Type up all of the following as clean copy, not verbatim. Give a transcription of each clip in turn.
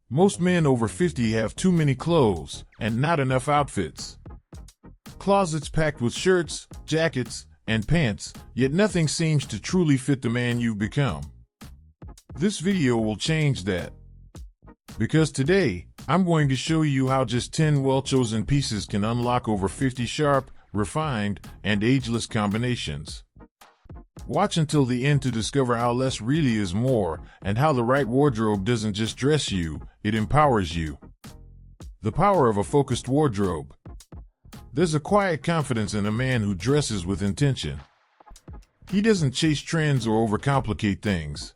Most men over 50 have too many clothes and not enough outfits. Closets packed with shirts, jackets, and pants, yet nothing seems to truly fit the man you've become. This video will change that. Because today, I'm going to show you how just 10 well-chosen pieces can unlock over 50 sharp, refined, and ageless combinations. Watch until the end to discover how less really is more, and how the right wardrobe doesn't just dress you, it empowers you. The power of a focused wardrobe. There's a quiet confidence in a man who dresses with intention. He doesn't chase trends or overcomplicate things.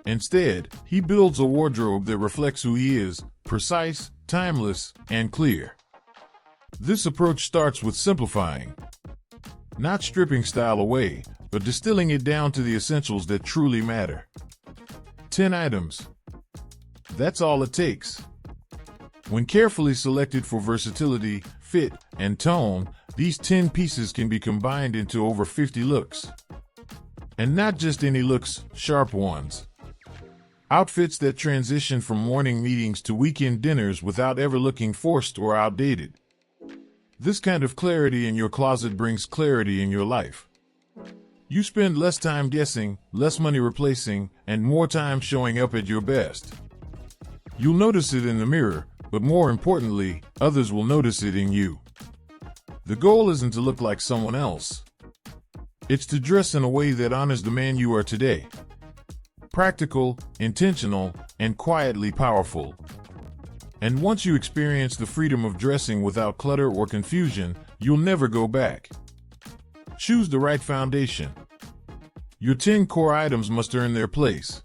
Instead, he builds a wardrobe that reflects who he is, precise, timeless, and clear. This approach starts with simplifying. Not stripping style away, but distilling it down to the essentials that truly matter. 10 items. That's all it takes. When carefully selected for versatility, fit, and tone, these 10 pieces can be combined into over 50 looks. And not just any looks, sharp ones. Outfits that transition from morning meetings to weekend dinners without ever looking forced or outdated. This kind of clarity in your closet brings clarity in your life. You spend less time guessing, less money replacing, and more time showing up at your best. You'll notice it in the mirror, but more importantly, others will notice it in you. The goal isn't to look like someone else. It's to dress in a way that honors the man you are today. Practical, intentional, and quietly powerful. And once you experience the freedom of dressing without clutter or confusion, you'll never go back. Choose the right foundation. Your 10 core items must earn their place.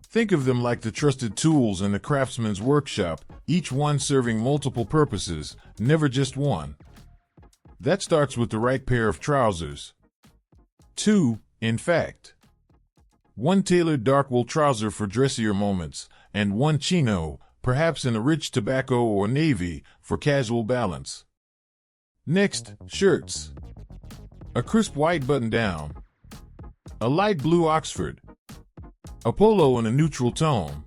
Think of them like the trusted tools in the craftsman's workshop, each one serving multiple purposes, never just one. That starts with the right pair of trousers. 2, in fact. 1 tailored dark wool trouser for dressier moments, and 1 chino, perhaps in a rich tobacco or navy, for casual balance. Next, shirts. A crisp white button-down. A light blue Oxford. A polo in a neutral tone.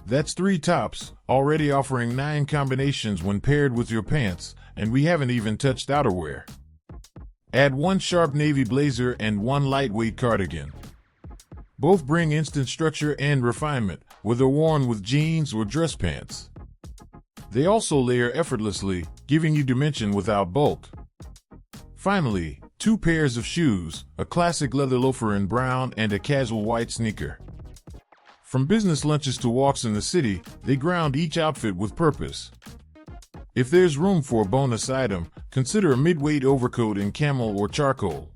That's 3 tops, already offering 9 combinations when paired with your pants, and we haven't even touched outerwear. Add 1 sharp navy blazer and 1 lightweight cardigan. Both bring instant structure and refinement, whether worn with jeans or dress pants. They also layer effortlessly, giving you dimension without bulk. Finally, 2 pairs of shoes, a classic leather loafer in brown and a casual white sneaker. From business lunches to walks in the city, they ground each outfit with purpose. If there's room for a bonus item, consider a mid-weight overcoat in camel or charcoal.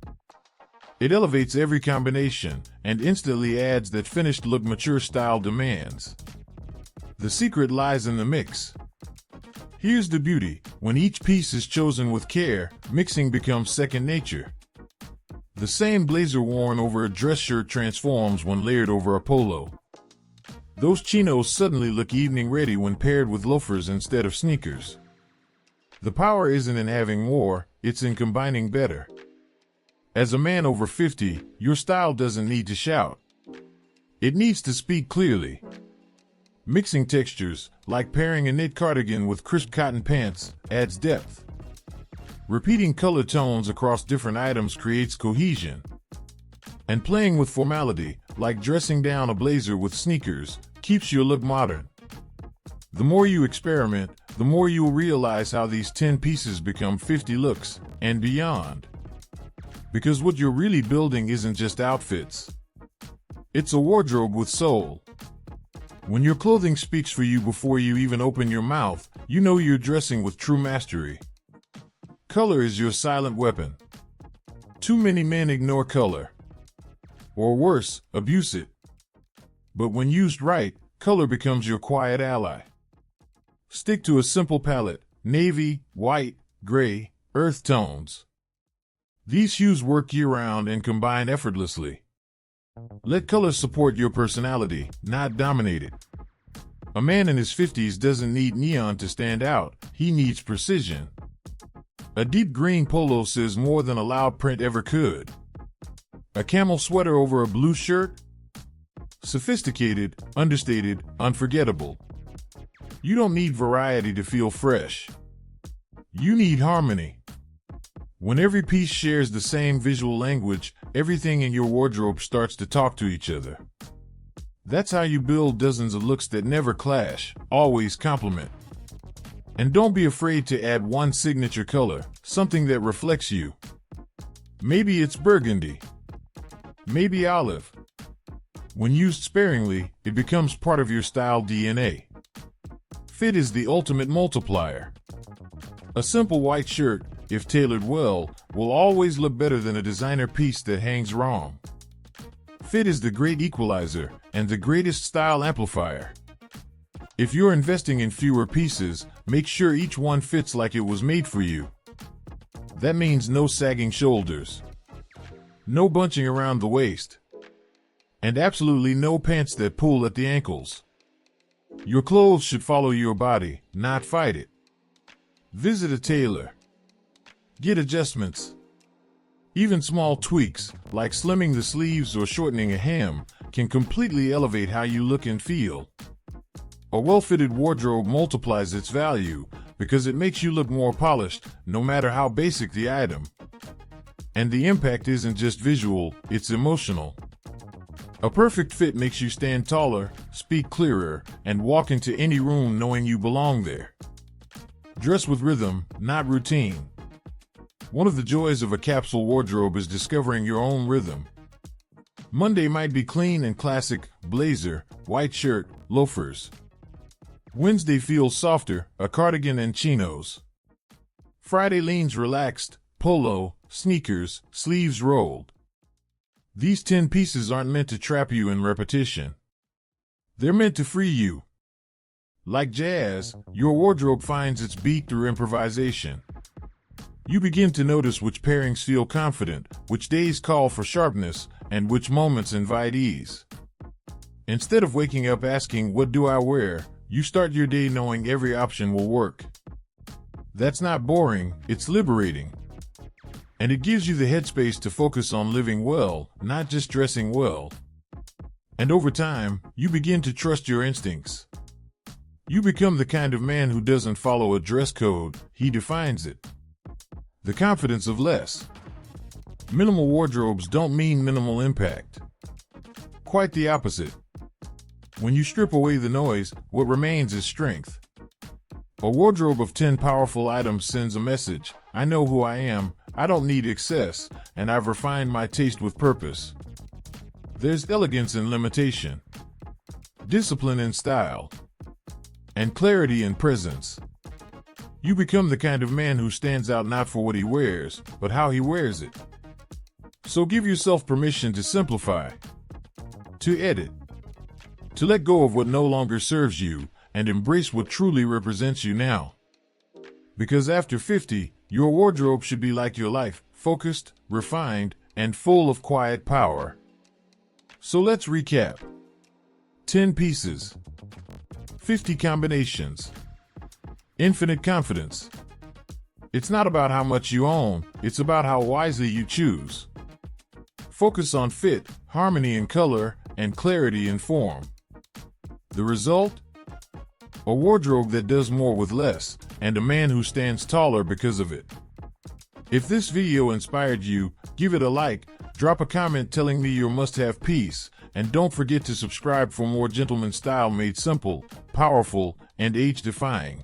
It elevates every combination and instantly adds that finished look mature style demands. The secret lies in the mix. Here's the beauty: when each piece is chosen with care, mixing becomes second nature. The same blazer worn over a dress shirt transforms when layered over a polo. Those chinos suddenly look evening ready when paired with loafers instead of sneakers. The power isn't in having more, it's in combining better. As a man over 50, your style doesn't need to shout. It needs to speak clearly. Mixing textures, like pairing a knit cardigan with crisp cotton pants, adds depth. Repeating color tones across different items creates cohesion. And playing with formality, like dressing down a blazer with sneakers, keeps your look modern. The more you experiment, the more you'll realize how these 10 pieces become 50 looks, and beyond. Because what you're really building isn't just outfits. It's a wardrobe with soul. When your clothing speaks for you before you even open your mouth, you know you're dressing with true mastery. Color is your silent weapon. Too many men ignore color. Or worse, abuse it. But when used right, color becomes your quiet ally. Stick to a simple palette: navy, white, gray, earth tones. These hues work year-round and combine effortlessly. Let color support your personality, not dominate it. A man in his 50s doesn't need neon to stand out, he needs precision. A deep green polo says more than a loud print ever could. A camel sweater over a blue shirt? sophisticated, understated, unforgettable. You don't need variety to feel fresh. You need harmony. When every piece shares the same visual language, everything in your wardrobe starts to talk to each other. That's how you build dozens of looks that never clash, always complement. And don't be afraid to add one signature color, something that reflects you. Maybe it's burgundy. Maybe olive. When used sparingly, it becomes part of your style DNA. Fit is the ultimate multiplier. A simple white shirt, if tailored well, will always look better than a designer piece that hangs wrong. Fit is the great equalizer and the greatest style amplifier. If you're investing in fewer pieces, make sure each one fits like it was made for you. That means no sagging shoulders, no bunching around the waist, and absolutely no pants that pull at the ankles. Your clothes should follow your body, not fight it. Visit a tailor. Get adjustments. Even small tweaks, like slimming the sleeves or shortening a hem, can completely elevate how you look and feel. A well-fitted wardrobe multiplies its value because it makes you look more polished, no matter how basic the item. And the impact isn't just visual, it's emotional. A perfect fit makes you stand taller, speak clearer, and walk into any room knowing you belong there. Dress with rhythm, not routine. One of the joys of a capsule wardrobe is discovering your own rhythm. Monday might be clean and classic, blazer, white shirt, loafers. Wednesday feels softer, a cardigan and chinos. Friday leans relaxed, polo, sneakers, sleeves rolled. These 10 pieces aren't meant to trap you in repetition. They're meant to free you. Like jazz, your wardrobe finds its beat through improvisation. You begin to notice which pairings feel confident, which days call for sharpness, and which moments invite ease. Instead of waking up asking, "What do I wear?" you start your day knowing every option will work. That's not boring, it's liberating. And it gives you the headspace to focus on living well, not just dressing well. And over time, you begin to trust your instincts. You become the kind of man who doesn't follow a dress code, he defines it. The confidence of less. Minimal wardrobes don't mean minimal impact. Quite the opposite. When you strip away the noise, what remains is strength. A wardrobe of 10 powerful items sends a message: I know who I am, I don't need excess, and I've refined my taste with purpose. There's elegance in limitation, discipline in style, and clarity in presence. You become the kind of man who stands out not for what he wears, but how he wears it. So give yourself permission to simplify, to edit, to let go of what no longer serves you, and embrace what truly represents you now. Because after 50, your wardrobe should be like your life, focused, refined, and full of quiet power. So let's recap. 10 pieces, 50 combinations, infinite confidence. It's not about how much you own, it's about how wisely you choose. Focus on fit, harmony in color, and clarity in form. The result? A wardrobe that does more with less, and a man who stands taller because of it. If this video inspired you, give it a like, drop a comment telling me your must-have piece, and don't forget to subscribe for more gentleman style made simple, powerful, and age-defying.